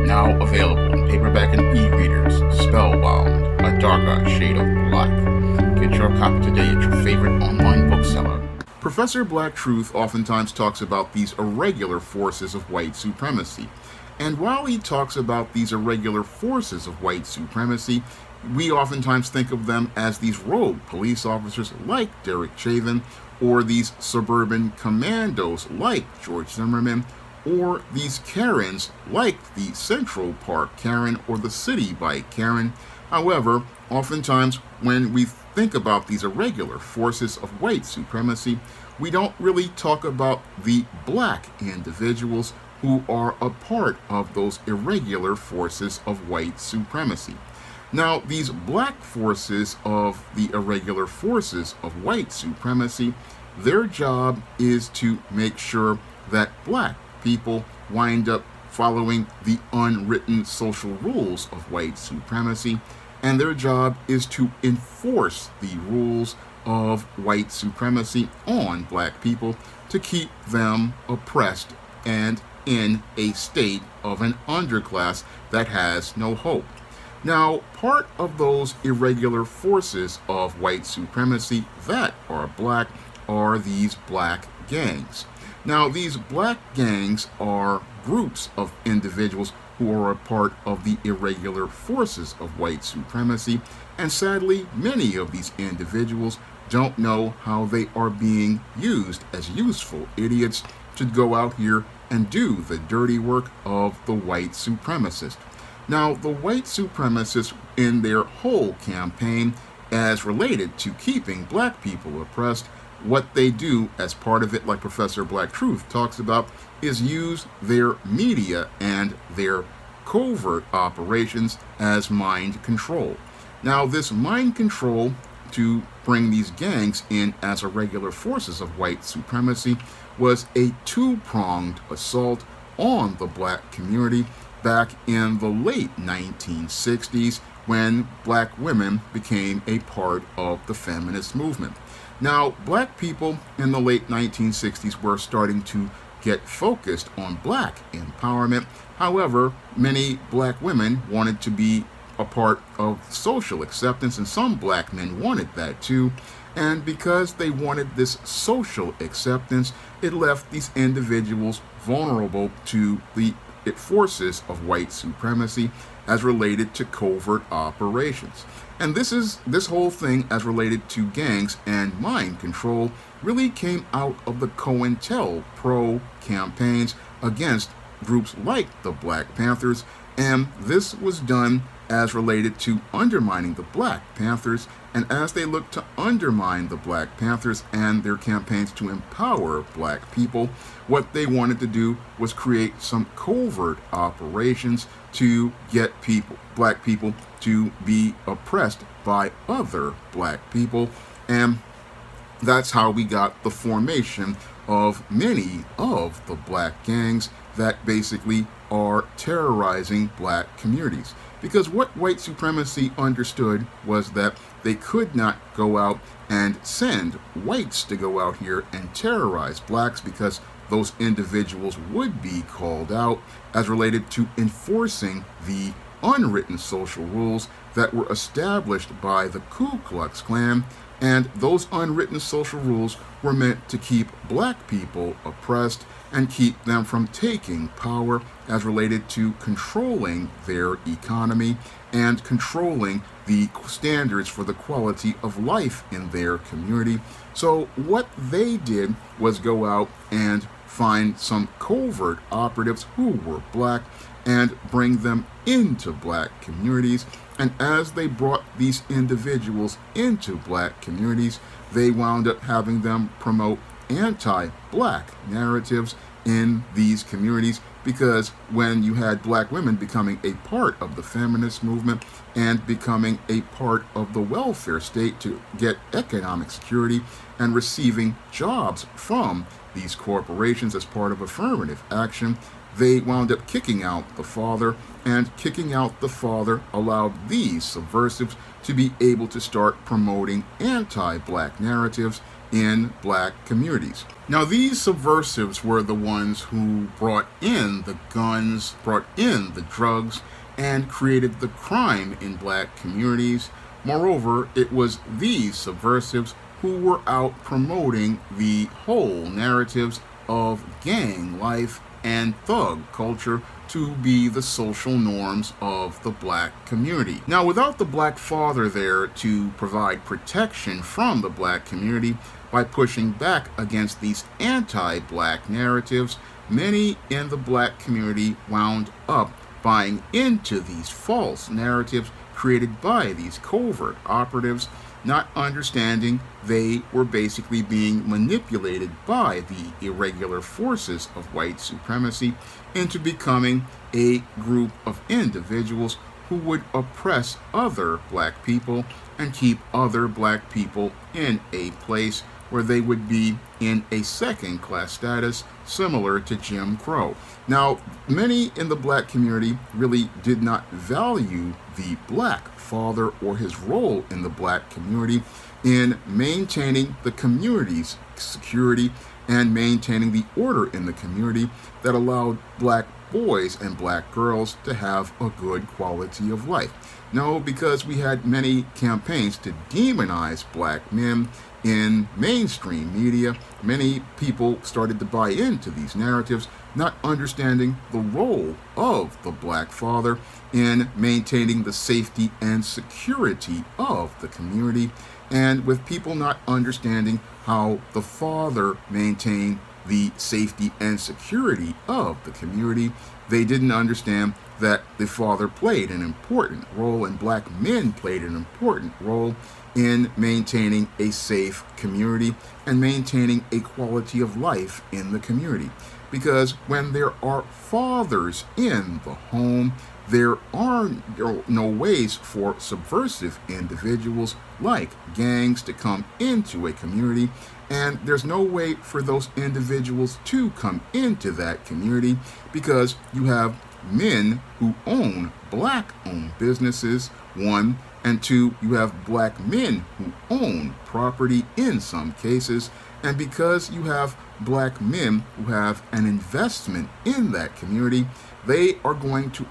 Now available in paperback and e-readers, Spellbound, A Darker Shade of Black. Get your copy today at your favorite online bookseller. Professor Black Truth oftentimes talks about these irregular forces of white supremacy. And while he talks about these irregular forces of white supremacy, we oftentimes think of them as these rogue police officers like Derek Chauvin, or these suburban commandos like George Zimmerman, or these Karens like the Central Park Karen or the City Bike Karen. However, oftentimes when we think about these irregular forces of white supremacy, we don't really talk about the black individuals who are a part of those irregular forces of white supremacy. Now, these black forces of the irregular forces of white supremacy, their job is to make sure that black people wind up following the unwritten social rules of white supremacy, and their job is to enforce the rules of white supremacy on black people to keep them oppressed and in a state of an underclass that has no hope. Now, part of those irregular forces of white supremacy that are black are these black gangs. Now, these black gangs are groups of individuals who are a part of the irregular forces of white supremacy, and sadly, many of these individuals don't know how they are being used as useful idiots to go out here and do the dirty work of the white supremacist. Now, the white supremacists, in their whole campaign as related to keeping black people oppressed, what they do as part of it, like Professor Black Truth talks about, is use their media and their covert operations as mind control. Now, this mind control to bring these gangs in as irregular forces of white supremacy was a two-pronged assault on the black community back in the late 1960s when black women became a part of the feminist movement. Now, black people in the late 1960s were starting to get focused on black empowerment. However, many black women wanted to be a part of social acceptance, and some black men wanted that too. And because they wanted this social acceptance, it left these individuals vulnerable to the forces of white supremacy as related to covert operations. And this whole thing as related to gangs and mind control really came out of the COINTELPRO campaigns against groups like the Black Panthers, and this was done as related to undermining the Black Panthers. And as they looked to undermine the Black Panthers and their campaigns to empower black people, what they wanted to do was create some covert operations to get black people to be oppressed by other black people. And that's how we got the formation of many of the black gangs that basically are terrorizing black communities. Because what white supremacy understood was that they could not go out and send whites to go out here and terrorize blacks, because those individuals would be called out as related to enforcing the unwritten social rules that were established by the Ku Klux Klan. And those unwritten social rules were meant to keep black people oppressed and keep them from taking power as related to controlling their economy and controlling the standards for the quality of life in their community. So what they did was go out and find some covert operatives who were black and bring them into black communities. And as they brought these individuals into black communities, they wound up having them promote anti-black narratives in these communities, because when you had black women becoming a part of the feminist movement and becoming a part of the welfare state to get economic security and receiving jobs from these corporations as part of affirmative action, they wound up kicking out the father, and kicking out the father allowed these subversives to be able to start promoting anti-black narratives in black communities. Now, these subversives were the ones who brought in the guns, brought in the drugs, and created the crime in black communities. Moreover, it was these subversives who were out promoting the whole narratives of gang life and thug culture to be the social norms of the black community. Now, without the black father there to provide protection from the black community by pushing back against these anti-black narratives, many in the black community wound up buying into these false narratives created by these covert operatives, not understanding they were basically being manipulated by the irregular forces of white supremacy into becoming a group of individuals who would oppress other black people and keep other black people in a place where they would be in a second-class status similar to Jim Crow. Now, many in the black community really did not value the black father or his role in the black community in maintaining the community's security and maintaining the order in the community that allowed black boys and black girls to have a good quality of life. No, because we had many campaigns to demonize black men in mainstream media. Many people started to buy into these narratives, not understanding the role of the black father in maintaining the safety and security of the community, and with people not understanding how the father maintained the safety and security of the community, they didn't understand that the father played an important role and black men played an important role in maintaining a safe community and maintaining a quality of life in the community. Because when there are fathers in the home, there are no ways for subversive individuals like gangs to come into a community, and there's no way for those individuals to come into that community because you have men who own black-owned businesses, one, and two, you have black men who own property in some cases, and because you have black men who have an investment in that community, they are going to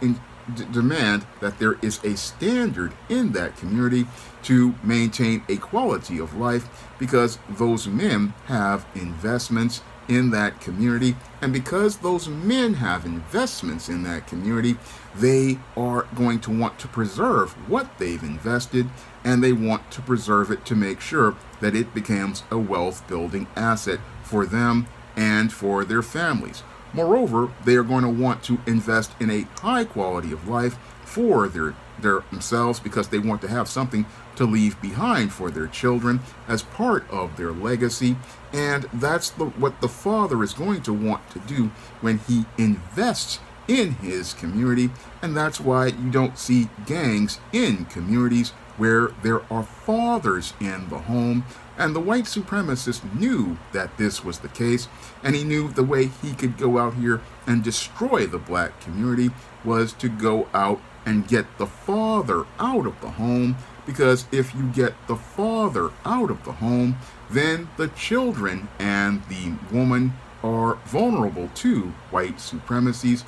demand that there is a standard in that community to maintain a quality of life because those men have investments in that community, and because those men have investments in that community, they are going to want to preserve what they've invested, and they want to preserve it to make sure that it becomes a wealth building asset for them and for their families. Moreover, they are going to want to invest in a high quality of life for themselves because they want to have something to leave behind for their children as part of their legacy. And that's what the father is going to want to do when he invests in his community. And that's why you don't see gangs in communities where there are fathers in the home. And the white supremacist knew that this was the case, and he knew the way he could go out here and destroy the black community was to go out and get the father out of the home, because if you get the father out of the home, then the children and the woman are vulnerable to white supremacy's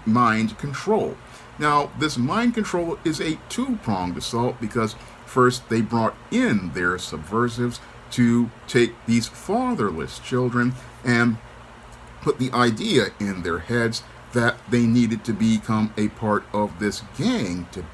mind control. Now, this mind control is a two-pronged assault because first, they brought in their subversives to take these fatherless children and put the idea in their heads that they needed to become a part of this gang to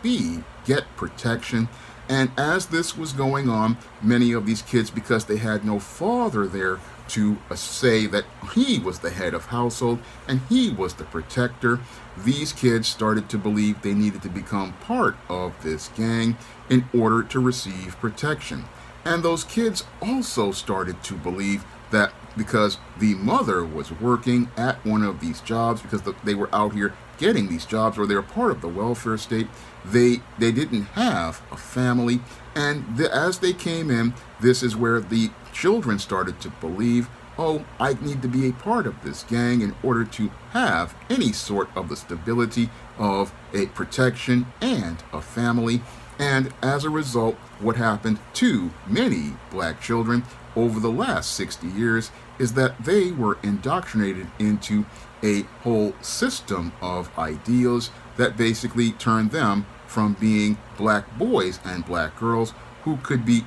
get protection. And as this was going on, many of these kids, because they had no father there to say that he was the head of household and he was the protector, these kids started to believe they needed to become part of this gang in order to receive protection. And those kids also started to believe that because the mother was working at one of these jobs, because they were out here getting these jobs or they're part of the welfare state, they didn't have a family. And as they came in, this is where the children started to believe, oh, I need to be a part of this gang in order to have any sort of the stability of a protection and a family. And as a result, what happened to many black children over the last 60 years is that they were indoctrinated into a whole system of ideals that basically turned them from being black boys and black girls who could be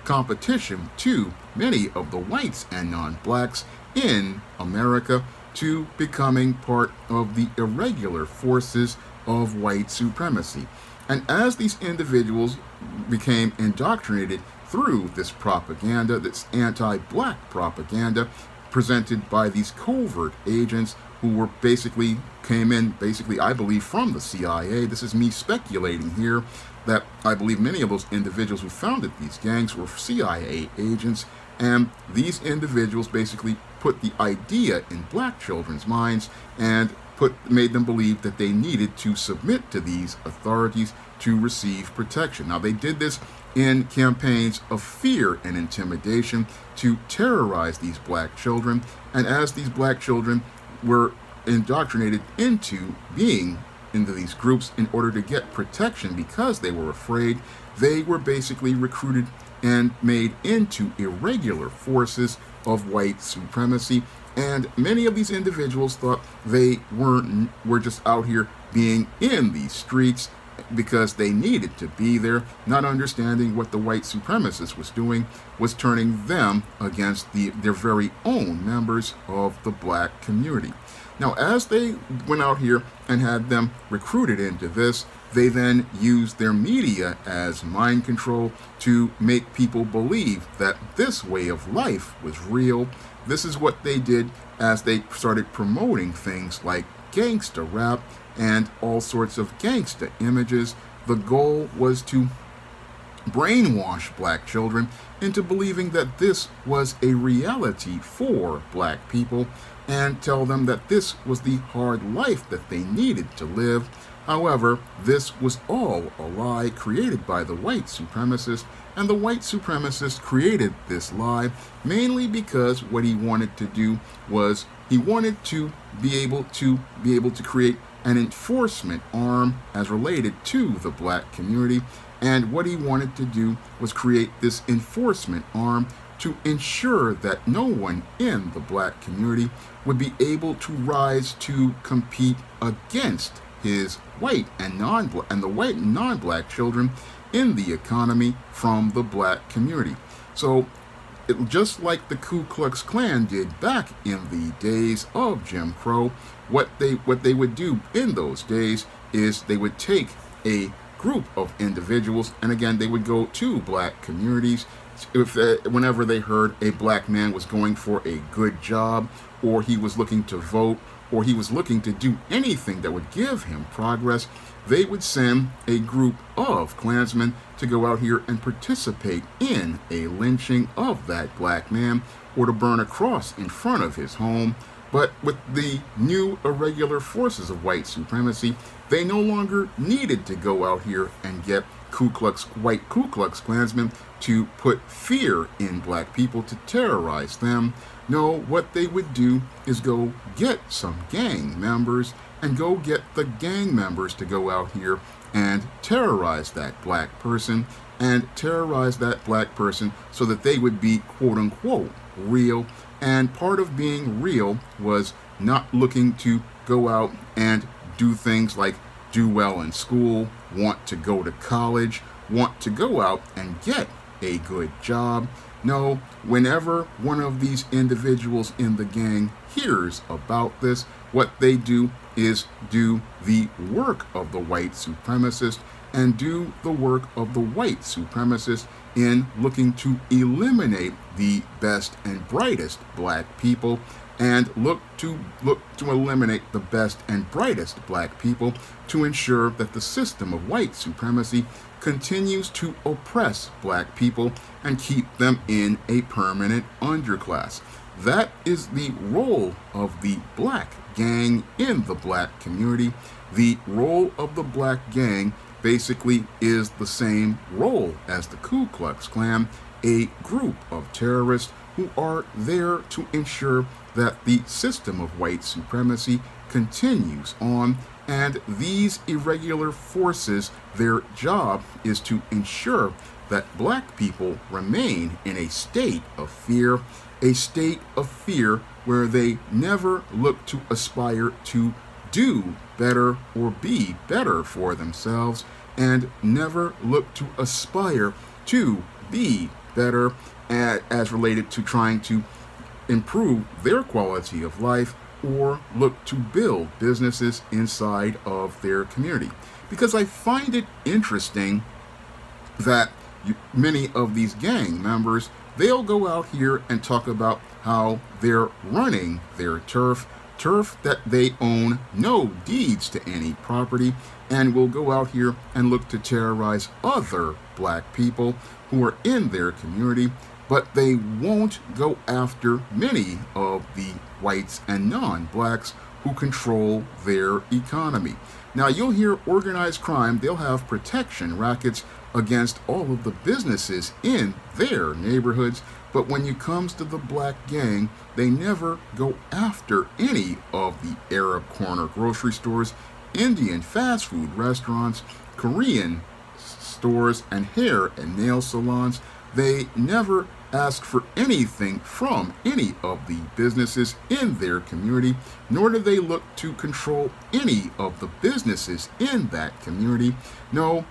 competition to many of the whites and non-blacks in America to becoming part of the irregular forces of white supremacy. And as these individuals became indoctrinated through this propaganda, this anti-black propaganda presented by these covert agents who were came in, I believe, from the CIA. This is me speculating here, that I believe many of those individuals who founded these gangs were CIA agents, and these individuals basically put the idea in black children's minds and made them believe that they needed to submit to these authorities to receive protection. Now, they did this in campaigns of fear and intimidation to terrorize these black children, and as these black children were indoctrinated into being into these groups in order to get protection because they were afraid, they were basically recruited and made into irregular forces of white supremacy. And many of these individuals thought they were just out here being in these streets because they needed to be there, not understanding what the white supremacist was doing was turning them against their very own members of the black community. Now, as they went out here and had them recruited into this, they then used their media as mind control to make people believe that this way of life was real. This is what they did as they started promoting things like gangsta rap and all sorts of gangsta images. The goal was to brainwash black children into believing that this was a reality for black people and tell them that this was the hard life that they needed to live. However, this was all a lie created by the white supremacist, and the white supremacist created this lie mainly because what he wanted to do was he wanted to be able to create an enforcement arm as related to the black community. And what he wanted to do was create this enforcement arm to ensure that no one in the black community would be able to rise to compete against his white and the white and non-black children in the economy from the black community. So just like the Ku Klux Klan did back in the days of Jim Crow, what they would do in those days is they would take a group of individuals, and again, they would go to black communities whenever they heard a black man was going for a good job, or he was looking to vote, or he was looking to do anything that would give him progress. They would send a group of Klansmen to go out here and participate in a lynching of that black man, or to burn a cross in front of his home. But with the new irregular forces of white supremacy, they no longer needed to go out here and get white Ku Klux Klansmen to put fear in black people to terrorize them. No, what they would do is go get some gang members and go get the gang members to go out here and terrorize that black person so that they would be quote unquote real. And part of being real was not looking to go out and do things like do well in school, want to go to college, want to go out and get a good job. No, whenever one of these individuals in the gang hears about this, what they do is do the work of the white supremacist and do the work of the white supremacist in looking to eliminate the best and brightest black people, and look to eliminate the best and brightest black people to ensure that the system of white supremacy continues to oppress black people and keep them in a permanent underclass. That is the role of the black gang in the black community. The role of the black gang basically is the same role as the Ku Klux Klan, a group of terrorists who are there to ensure that the system of white supremacy continues on, and these irregular forces, their job is to ensure that black people remain in a state of fear where they never look to aspire to do better or be better for themselves, and never look to aspire to be better as related to trying to improve their quality of life or look to build businesses inside of their community. Because I find it interesting that many of these gang members, they'll go out here and talk about how they're running their turf that they own no deeds to any property, and will go out here and look to terrorize other black people who are in their community, but they won't go after many of the whites and non-blacks who control their economy. Now, you'll hear organized crime, they'll have protection rackets against all of the businesses in their neighborhoods, but when it comes to the black gang, they never go after any of the Arab corner grocery stores, Indian fast food restaurants, Korean stores, and hair and nail salons. They never ask for anything from any of the businesses in their community, nor do they look to control any of the businesses in that community. No,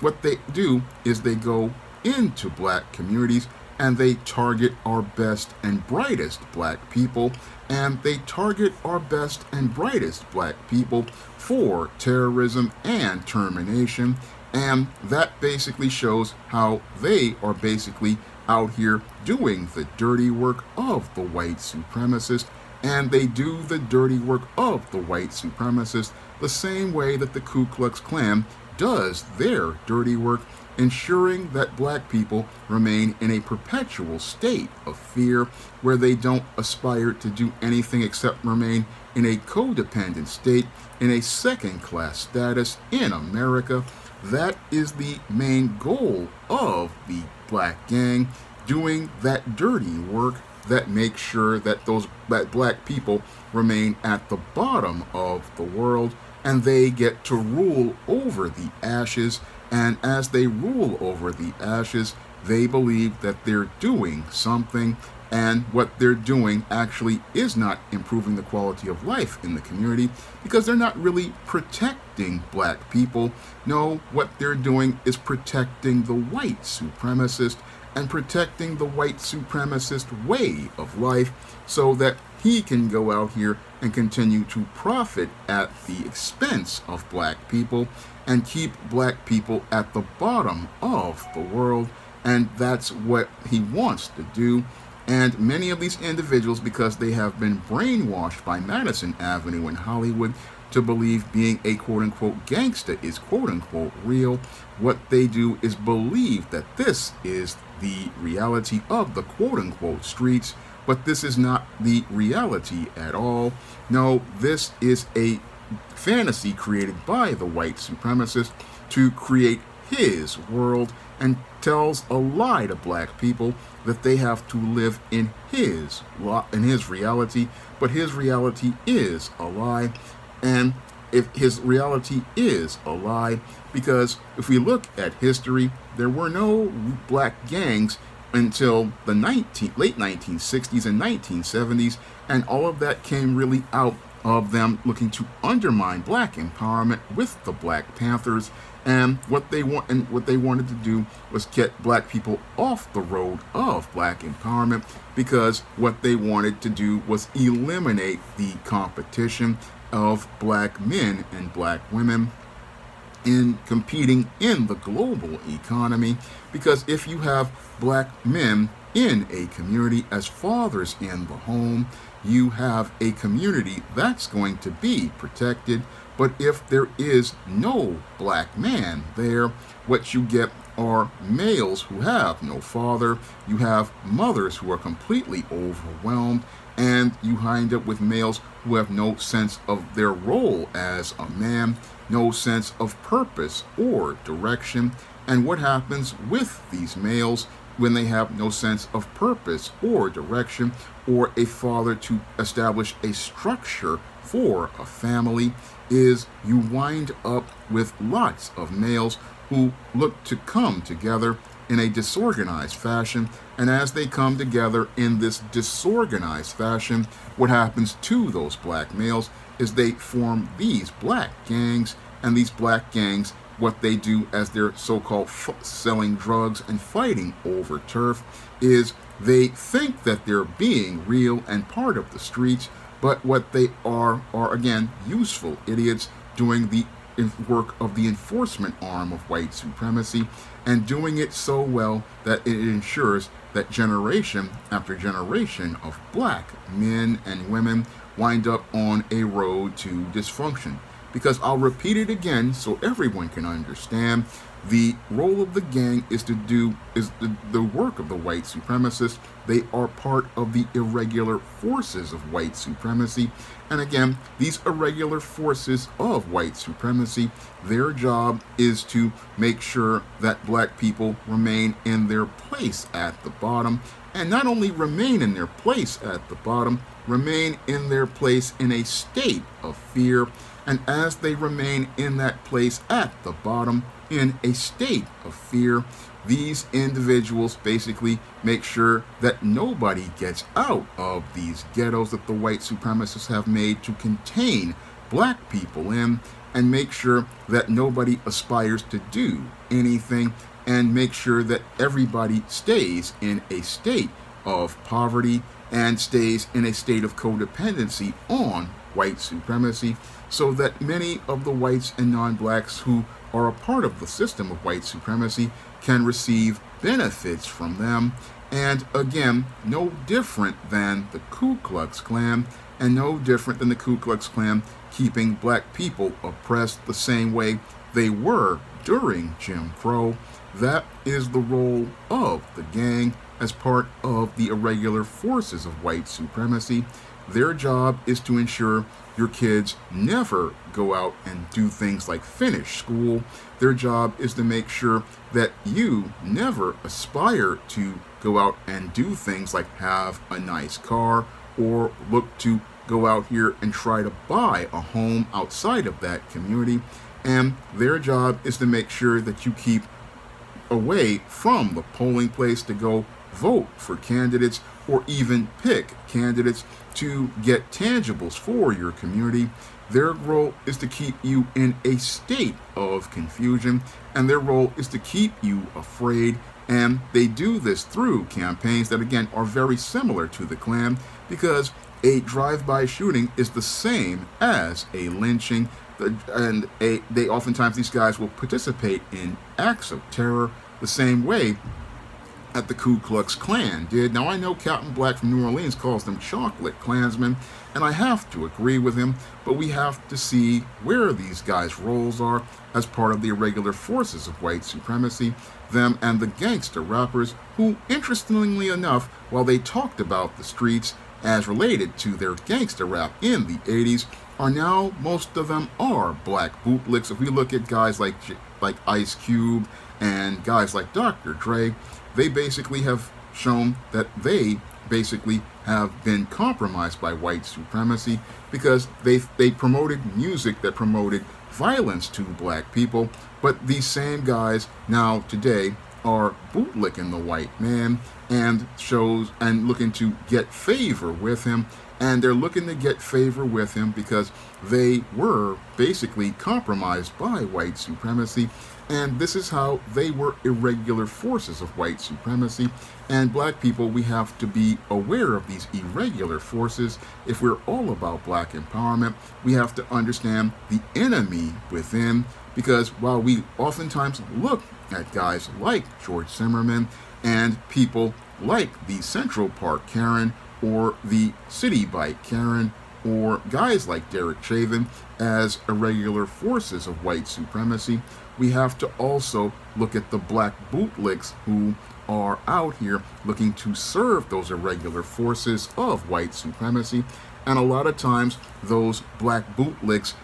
what they do is they go into black communities and they target our best and brightest black people, and they target our best and brightest black people for terrorism and termination. And that basically shows how they are basically out here doing the dirty work of the white supremacist, and they do the dirty work of the white supremacist the same way that the Ku Klux Klan does their dirty work, ensuring that black people remain in a perpetual state of fear where they don't aspire to do anything except remain in a codependent state, in a second-class status in America. That is the main goal of the black gang, doing that dirty work that makes sure that that black people remain at the bottom of the world, and they get to rule over the ashes. And as they rule over the ashes, they believe that they're doing something, and what they're doing actually is not improving the quality of life in the community, because they're not really protecting black people. No, what they're doing is protecting the white supremacist and protecting the white supremacist way of life, so that he can go out here and continue to profit at the expense of black people and keep black people at the bottom of the world. And that's what he wants to do. And many of these individuals, because they have been brainwashed by Madison Avenue in Hollywood to believe being a quote-unquote gangster is quote-unquote real, what they do is believe that this is the reality of the quote-unquote streets, but this is not the reality at all. No, this is a fantasy created by the white supremacist to create his world, and tells a lie to black people that they have to live in his reality, but his reality is a lie. And if his reality is a lie, because if we look at history, there were no black gangs until the late 1960s and 1970s, and all of that came really out of them looking to undermine black empowerment with the Black Panthers. And what they wanted to do was get black people off the road of black empowerment, because what they wanted to do was eliminate the competition of black men and black women in competing in the global economy. Because if you have black men in a community as fathers in the home, you have a community that's going to be protected. But if there is no black man there, what you get are males who have no father. You have mothers who are completely overwhelmed, and you wind up with males who have no sense of their role as a man, no sense of purpose or direction. And what happens with these males when they have no sense of purpose or direction, or a father to establish a structure for a family is you wind up with lots of males who look to come together in a disorganized fashion. And as they come together in this disorganized fashion, what happens to those black males is they form these black gangs, and these black gangs, what they do as they're so-called selling drugs and fighting over turf is they think that they're being real and part of the streets, but what they are again useful idiots doing the work of the enforcement arm of white supremacy, and doing it so well that it ensures that generation after generation of black men and women wind up on a road to dysfunction. Because I'll repeat it again so everyone can understand, the role of the gang is the work of the white supremacists. They are part of the irregular forces of white supremacy. And again, these irregular forces of white supremacy, their job is to make sure that black people remain in their place at the bottom. And not only remain in their place at the bottom, remain in their place in a state of fear. And as they remain in that place at the bottom, in a state of fear, these individuals basically make sure that nobody gets out of these ghettos that the white supremacists have made to contain black people in, and make sure that nobody aspires to do anything, and make sure that everybody stays in a state of poverty and stays in a state of codependency on white supremacy, so that many of the whites and non-blacks who are a part of the system of white supremacy can receive benefits from them. And again, no different than the Ku Klux Klan, and no different than the Ku Klux Klan keeping black people oppressed the same way they were during Jim Crow. That is the role of the gang as part of the irregular forces of white supremacy. Their job is to ensure your kids never go out and do things like finish school. Their job is to make sure that you never aspire to go out and do things like have a nice car, or look to go out here and try to buy a home outside of that community. And their job is to make sure that you keep away from the polling place to go vote for candidates, or even pick candidates to get tangibles for your community. Their role is to keep you in a state of confusion, and their role is to keep you afraid. And they do this through campaigns that, again, are very similar to the Klan, because a drive-by shooting is the same as a lynching, and they oftentimes, these guys will participate in acts of terror the same way that the Ku Klux Klan did. Now, I know Captain Black from New Orleans calls them chocolate Klansmen, and I have to agree with him, but we have to see where these guys' roles are as part of the irregular forces of white supremacy, them and the gangster rappers who, interestingly enough, while they talked about the streets as related to their gangster rap in the 80s, are now, most of them are black bootlicks. If we look at guys like Ice Cube and guys like Dr. Dre, they basically have shown that they basically have been compromised by white supremacy, because they promoted music that promoted violence to black people. But these same guys now today are bootlicking the white man and looking to get favor with him. And they're looking to get favor with him because they were basically compromised by white supremacy. And this is how they were irregular forces of white supremacy. And black people, we have to be aware of these irregular forces. If we're all about black empowerment, we have to understand the enemy within. Because while we oftentimes look at guys like George Zimmerman and people like the Central Park Karen or the City Bike Karen or guys like Derek Chauvin as irregular forces of white supremacy, we have to also look at the black bootlicks who are out here looking to serve those irregular forces of white supremacy. And a lot of times those black bootlicks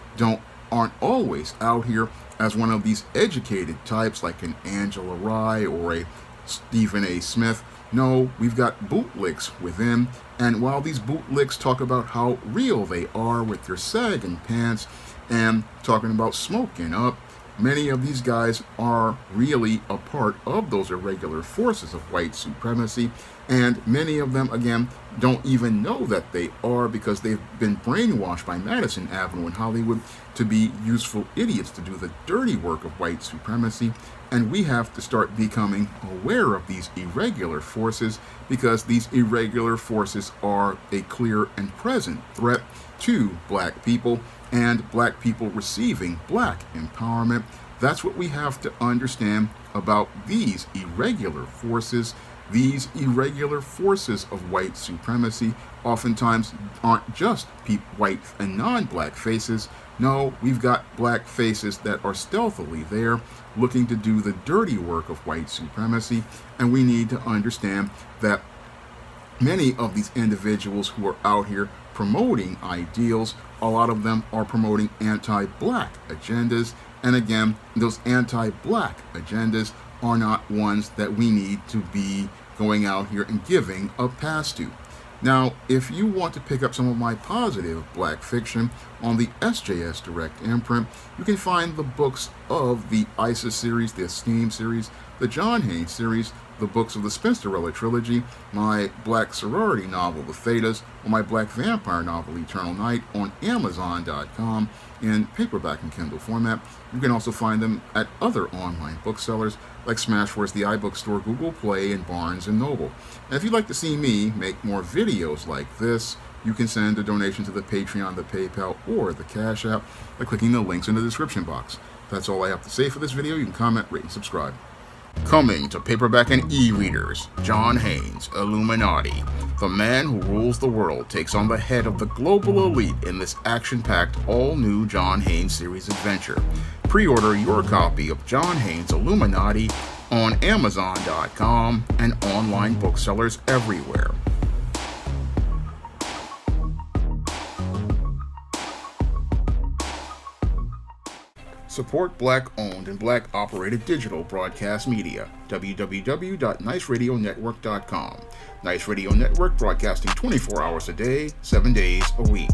aren't always out here as one of these educated types like an Angela Rye or a Stephen A. Smith. No, we've got bootlicks within, and while these bootlicks talk about how real they are with their sagging pants and talking about smoking up, many of these guys are really a part of those irregular forces of white supremacy, and many of them, again, don't even know that they are because they've been brainwashed by Madison Avenue and Hollywood to be useful idiots to do the dirty work of white supremacy. And we have to start becoming aware of these irregular forces because these irregular forces are a clear and present threat to black people and black people receiving black empowerment. That's what we have to understand about these irregular forces. These irregular forces of white supremacy oftentimes aren't just white and non-black faces. No, we've got black faces that are stealthily there looking to do the dirty work of white supremacy, and we need to understand that many of these individuals who are out here promoting ideals, a lot of them are promoting anti-black agendas, and again, those anti-black agendas are not ones that we need to be going out here and giving a pass to. Now, if you want to pick up some of my positive black fiction on the SJS Direct imprint, you can find the books of the ISIS series, the Esteem series, the John Haynes series, the books of the Spinsterella trilogy, my black sorority novel, The Thetas, or my black vampire novel, Eternal Night, on Amazon.com in paperback and Kindle format. You can also find them at other online booksellers like Smashwords, the iBookstore, Google Play, and Barnes & Noble. And if you'd like to see me make more videos like this, you can send a donation to the Patreon, the PayPal, or the Cash App by clicking the links in the description box. That's all I have to say for this video. You can comment, rate, and subscribe. Coming to paperback and e-readers, John Haynes, Illuminati. The man who rules the world takes on the head of the global elite in this action-packed, all-new John Haynes series adventure. Pre-order your copy of John Haynes, Illuminati on Amazon.com and online booksellers everywhere. Support black-owned and black-operated digital broadcast media. www.niceradionetwork.com. Nice Radio Network, broadcasting 24 hours a day, 7 days a week.